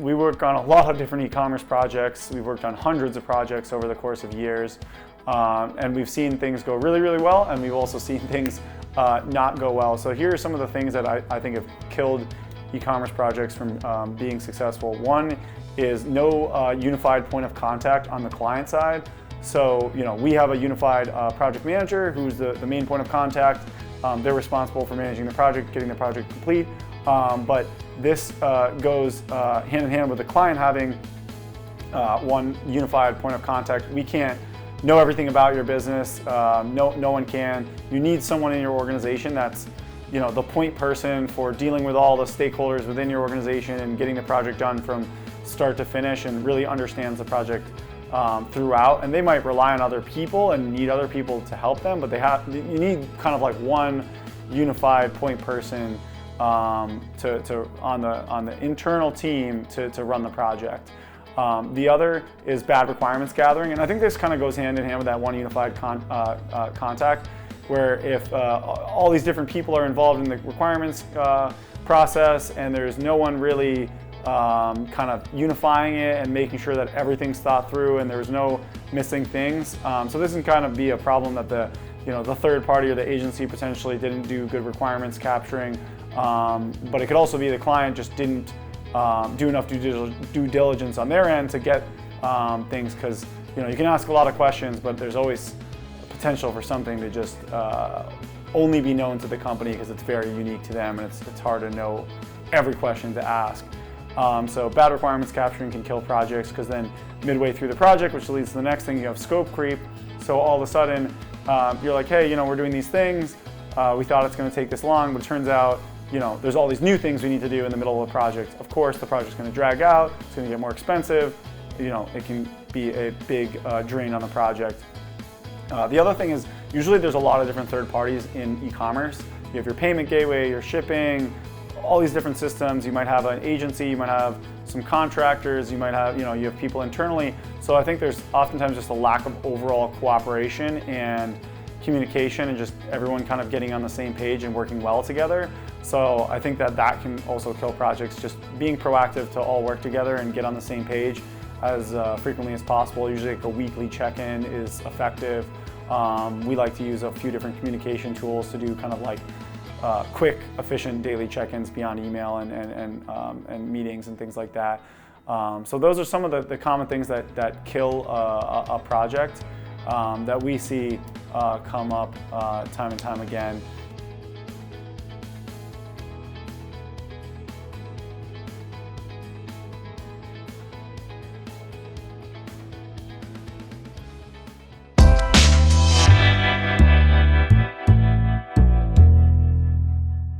we work on a lot of different e-commerce projects. We've worked on hundreds of projects over the course of years. And we've seen things go really, really well, and we've also seen things not go well. So here are some of the things that I think have killed e-commerce projects from being successful. One is no unified point of contact on the client side. So we have a unified project manager who's the main point of contact. They're responsible for managing the project, getting the project complete. But this goes hand in hand with the client having one unified point of contact. We can't know everything about your business. No one can. You need someone in your organization that's the point person for dealing with all the stakeholders within your organization and getting the project done from start to finish and really understands the project throughout. And they might rely on other people and need other people to help them, but you need kind of like one unified point person on the internal team to run the project. The other is bad requirements gathering, and I think this kind of goes hand in hand with that one unified contact, where if all these different people are involved in the requirements process and there's no one really kind of unifying it and making sure that everything's thought through and there's no missing things. So this can kind of be a problem that the third party or the agency potentially didn't do good requirements capturing, but it could also be the client just didn't do enough due diligence on their end to get things, because you can ask a lot of questions, but there's always potential for something to just only be known to the company because it's very unique to them, and it's hard to know every question to ask. So bad requirements capturing can kill projects, because then midway through the project, which leads to the next thing, you have scope creep. So all of a sudden you're like, hey, we're doing these things. We thought it's going to take this long, but it turns out there's all these new things we need to do in the middle of the project. Of course, the project's going to drag out. It's going to get more expensive. It can be a big drain on the project. The other thing is usually there's a lot of different third parties in e-commerce. You have your payment gateway, your shipping, all these different systems. You might have an agency, you might have some contractors, you might have, you have people internally. So I think there's oftentimes just a lack of overall cooperation and communication and just everyone kind of getting on the same page and working well together. So I think that can also kill projects, just being proactive to all work together and get on the same page as frequently as possible. Usually like a weekly check-in is effective. We like to use a few different communication tools to do kind of like quick, efficient daily check-ins beyond email and meetings and things like that. So those are some of the common things that kill a project that we see come up time and time again.